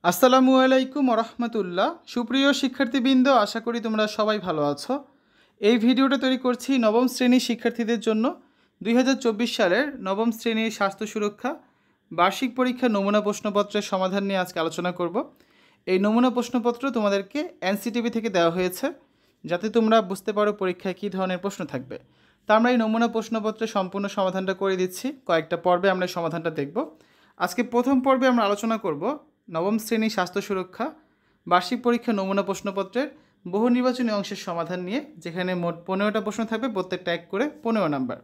আসসালামু আলাইকুম রহমতুল্লাহ। সুপ্রিয় শিক্ষার্থীবৃন্দ, আশা করি তোমরা সবাই ভালো আছো। এই ভিডিওটা তৈরি করছি নবম শ্রেণীর শিক্ষার্থীদের জন্য। 2024 সালের নবম শ্রেণীর স্বাস্থ্য সুরক্ষা বার্ষিক পরীক্ষার নমুনা প্রশ্নপত্রের সমাধান নিয়ে আজকে আলোচনা করব। এই নমুনা প্রশ্নপত্র তোমাদেরকে এনসিটিভি থেকে দেওয়া হয়েছে, যাতে তোমরা বুঝতে পারো পরীক্ষায় কী ধরনের প্রশ্ন থাকবে। তা আমরা এই নমুনা প্রশ্নপত্রের সম্পূর্ণ সমাধানটা করে দিচ্ছি। কয়েকটা পর্বে আমরা এই সমাধানটা দেখব। আজকে প্রথম পর্বে আমরা আলোচনা করব নবম শ্রেণী স্বাস্থ্য সুরক্ষা বার্ষিক পরীক্ষা নমুনা প্রশ্নপত্রের বহু নির্বাচনী অংশের সমাধান নিয়ে, যেখানে মোট 15টা প্রশ্ন থাকবে, প্রত্যেকটা এক করে 15 নাম্বার।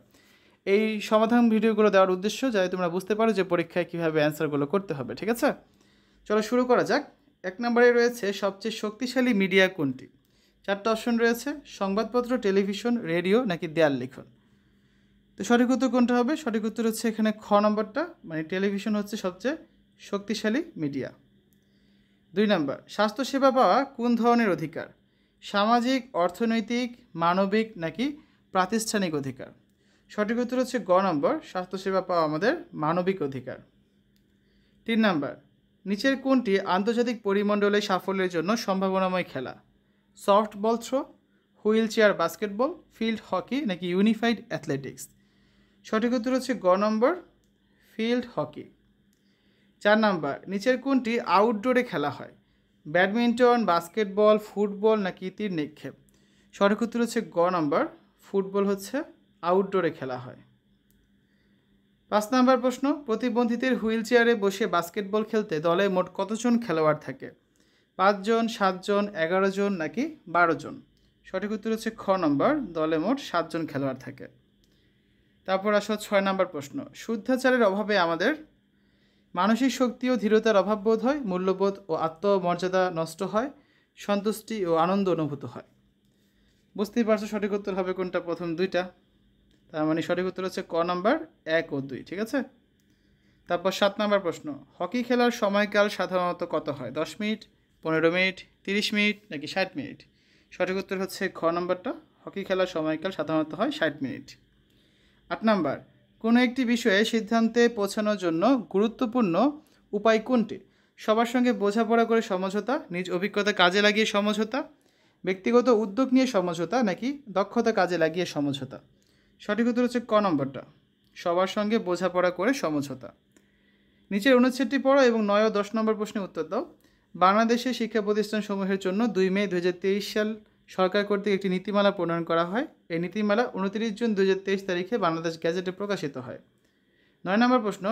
এই সমাধান ভিডিওগুলো দেওয়ার উদ্দেশ্য যাতে তোমরা বুঝতে পারো যে পরীক্ষায় কীভাবে অ্যান্সারগুলো করতে হবে। ঠিক আছে, চলো শুরু করা যাক। 1 নম্বরে রয়েছে সবচেয়ে শক্তিশালী মিডিয়া কোনটি। 4টা অপশন রয়েছে, সংবাদপত্র, টেলিভিশন, রেডিও নাকি দেয়াল লিখন। তো সঠিক উত্তর কোনটা হবে? সঠিক উত্তর হচ্ছে এখানে খ নম্বরটা, মানে টেলিভিশন হচ্ছে সবচেয়ে শক্তিশালী মিডিয়া। 2 নম্বর, স্বাস্থ্যসেবা পাওয়া কোন ধরনের অধিকার? সামাজিক, অর্থনৈতিক, মানবিক নাকি প্রাতিষ্ঠানিক অধিকার? সঠিক উত্তর হচ্ছে গ নম্বর, স্বাস্থ্যসেবা পাওয়া আমাদের মানবিক অধিকার। 3 নম্বর, নিচের কোনটি আন্তর্জাতিক পরিমণ্ডলে সাফল্যের জন্য সম্ভাবনাময় খেলা? Softball throw, wheelchair basketball, field hockey নাকি ইউনিফাইড অ্যাথলেটিক্স? সঠিক উত্তর হচ্ছে গ নম্বর, ফিল্ড হকি। 4 নাম্বার, নিচের কোনটি আউটডোরে খেলা হয়? ব্যাডমিন্টন, বাস্কেটবল, ফুটবল নাকি তীর নিক্ষেপ? সঠিক উত্তর হচ্ছে গ নম্বর, ফুটবল হচ্ছে আউটডোরে খেলা হয়। 5 নাম্বার প্রশ্ন, প্রতিবন্ধীদের হুইল চেয়ারে বসে বাস্কেটবল খেলতে দলে মোট কতজন খেলোয়াড় থাকে? 5 জন, 7 জন, 11 জন নাকি 12 জন? সঠিক উত্তর হচ্ছে খ নম্বর, দলে মোট 7 জন খেলোয়াড় থাকে। তারপর আসো 6 নাম্বার প্রশ্ন, শুদ্ধাচারের অভাবে আমাদের মানসিক শক্তি ও ধীরতার অভাব বোধ হয়, মূল্যবোধ ও আত্মমর্যাদা নষ্ট হয়, সন্তুষ্টি ও আনন্দ অনুভূত হয়। বুঝতেই পারছো সঠিক উত্তর হবে কোনটা? প্রথম দুইটা। তার মানে সঠিক উত্তর হচ্ছে ক নাম্বার, 1 ও 2। ঠিক আছে। তারপর 7 নাম্বার প্রশ্ন, হকি খেলার সময়কাল সাধারণত কত হয়? 10 মিনিট, 15 মিনিট, 30 মিনিট নাকি 60 মিনিট? সঠিক উত্তর হচ্ছে খ নম্বরটা, হকি খেলার সময়কাল সাধারণত হয় 60 মিনিট। 8 নাম্বার, কোনো একটি বিষয়ে সিদ্ধান্তে পৌঁছানোর জন্য গুরুত্বপূর্ণ উপায় কোনটি? সবার সঙ্গে বোঝাপড়া করে সমঝোতা, নিজ অভিজ্ঞতা কাজে লাগিয়ে সমঝোতা, ব্যক্তিগত উদ্যোগ নিয়ে সমঝোতা নাকি দক্ষতা কাজে লাগিয়ে সমঝোতা? সঠিক উত্তর হচ্ছে ক নম্বরটা, সবার সঙ্গে বোঝাপড়া করে সমঝোতা। নিচের অনুচ্ছেদটি পড়ো এবং 9 ও 10 নম্বর প্রশ্নের উত্তর দাও। বাংলাদেশের শিক্ষা প্রতিষ্ঠানসমূহের জন্য 2 মে 2023 সাল সরকার কর্তৃক একটি নীতিমালা প্রণয়ন করা হয়। এই নীতিমালা 29 জুন 2023 তারিখে বাংলাদেশ গ্যাজেটে প্রকাশিত হয়। 9 নম্বর প্রশ্ন,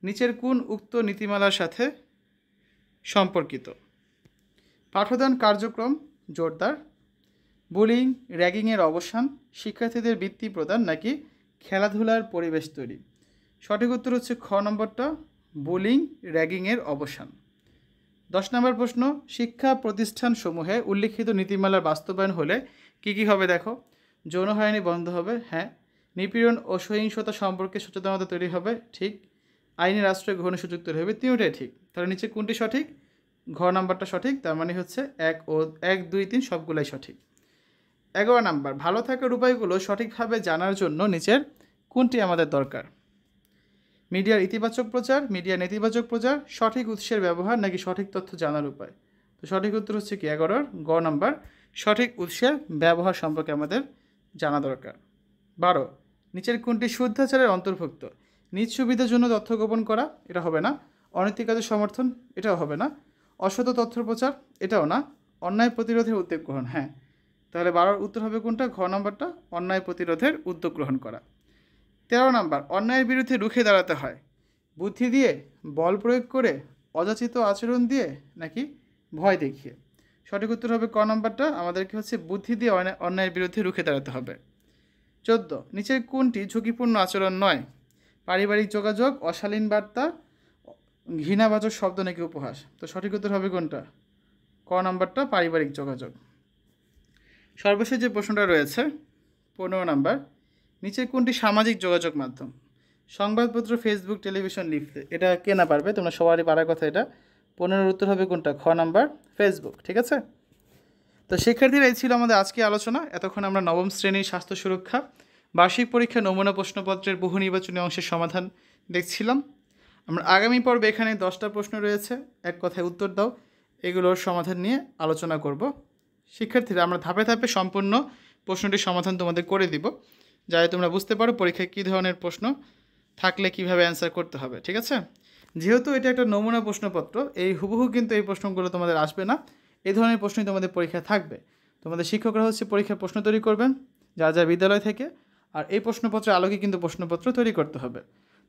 নিচের কোন উক্ত নীতিমালার সাথে সম্পর্কিত? পাঠদান কার্যক্রম জোরদার, বুলিং র্যাগিংয়ের অবসান, শিক্ষার্থীদের বৃত্তি প্রদান নাকি খেলাধুলার পরিবেশ তৈরি? সঠিক উত্তর হচ্ছে খ নম্বরটা, বুলিং র্যাগিংয়ের অবসান। 10 নম্বর প্রশ্ন, শিক্ষা প্রতিষ্ঠানসমূহে উল্লিখিত নীতিমালার বাস্তবায়ন হলে কী কী হবে? দেখো, যৌন হয়রানি বন্ধ হবে, হ্যাঁ। নিপীড়ন ও সহিংসতা সম্পর্কে সচেতনতা তৈরি হবে, ঠিক। আইনের আশ্রয় গ্রহণের সুযোগ তৈরি হবে, তিনটাই ঠিক। তাহলে নিচে কোনটি সঠিক? ঘ নাম্বারটা সঠিক, তার মানে হচ্ছে 1 2 3 সবগুলাই সঠিক। 11 নাম্বার, ভালো থাকার উপায়গুলো সঠিকভাবে জানার জন্য নিচের কোনটি আমাদের দরকার? মিডিয়ার ইতিবাচক প্রচার, মিডিয়ার নেতিবাচক প্রচার, সঠিক উৎসের ব্যবহার নাকি সঠিক তথ্য জানার উপায়? তো সঠিক উত্তর হচ্ছে কি 11, গ নাম্বার, সঠিক উৎসের ব্যবহার সম্পর্কে আমাদের জানা দরকার। 12, নিচের কোনটি শুদ্ধাচারের অন্তর্ভুক্ত? নিজ সুবিধার জন্য তথ্য গোপন করা, এটা হবে না। অনৈতিক কাজের সমর্থন, এটাও হবে না। অসৎ তথ্য প্রচার, এটাও না। অন্যায় প্রতিরোধের উদ্যোগ গ্রহণ, হ্যাঁ। তাহলে 12 উত্তর হবে কোনটা? ঘ নম্বরটা, অন্যায় প্রতিরোধের উদ্যোগ গ্রহণ করা। 13 নাম্বার, অন্যায়ের বিরুদ্ধে রুখে দাঁড়াতে হয় বুদ্ধি দিয়ে, বল প্রয়োগ করে, অযাচিত আচরণ দিয়ে নাকি ভয় দেখিয়ে? সঠিক উত্তর হবে ক নম্বরটা, আমাদেরকে হচ্ছে বুদ্ধি দিয়ে অন্যায়ের বিরুদ্ধে রুখে দাঁড়াতে হবে। 14, নিচের কোনটি ঝুঁকিপূর্ণ আচরণ নয়? পারিবারিক যোগাযোগ, অশালীন বার্তা, ঘৃণাবাচক শব্দ নাকি উপহাস? তো সঠিক উত্তর হবে কোনটা? ক নম্বরটা, পারিবারিক যোগাযোগ। সর্বশেষ যে প্রশ্নটা রয়েছে 15 নাম্বার, নিচের কোনটি সামাজিক যোগাযোগ মাধ্যম? সংবাদপত্র, ফেসবুক, টেলিভিশন, লিফলেট। এটা কে না পারবে, তোমরা সবারই পারার কথা এটা। 15 উত্তর হবে কোনটা? খ নাম্বার, ফেসবুক। ঠিক আছে। তো শিক্ষার্থীরা, এই ছিল আমাদের আজকে আলোচনা। এতক্ষণ আমরা নবম শ্রেণীর স্বাস্থ্য সুরক্ষা বার্ষিক পরীক্ষা নমুনা প্রশ্নপত্রের বহু নির্বাচনী অংশের সমাধান দেখছিলাম। আমরা আগামী পর্বে এখানে 10টা প্রশ্ন রয়েছে, এক কথায় উত্তর দাও, এগুলোর সমাধান নিয়ে আলোচনা করব। শিক্ষার্থীরা, আমরা ধাপে ধাপে সম্পূর্ণ প্রশ্নটির সমাধান তোমাদের করে দিব, যাতে তোমরা বুঝতে পারো পরীক্ষায় কী ধরনের প্রশ্ন থাকলে কিভাবে অ্যান্সার করতে হবে। ঠিক আছে? যেহেতু এটা একটা নমুনা প্রশ্নপত্র, এই হুবহু কিন্তু এই প্রশ্নগুলো তোমাদের আসবে না, এই ধরনের প্রশ্নই তোমাদের পরীক্ষায় থাকবে। তোমাদের শিক্ষকরা হচ্ছে পরীক্ষার প্রশ্ন তৈরি করবেন যা যা বিদ্যালয় থেকে, আর এই প্রশ্নপত্রের আলোকে কিন্তু প্রশ্নপত্র তৈরি করতে হবে।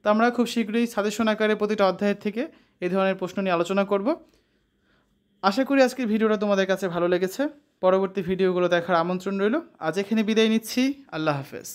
তো আমরা খুব শীঘ্রই সাজেশন আকারে প্রতিটা অধ্যায়ের থেকে এই ধরনের প্রশ্ন নিয়ে আলোচনা করব। আশা করি আজকের ভিডিওটা তোমাদের কাছে ভালো লেগেছে। পরবর্তী ভিডিওগুলো দেখার আমন্ত্রণ রইল। আজ এখানে বিদায় নিচ্ছি। আল্লাহ হাফেজ।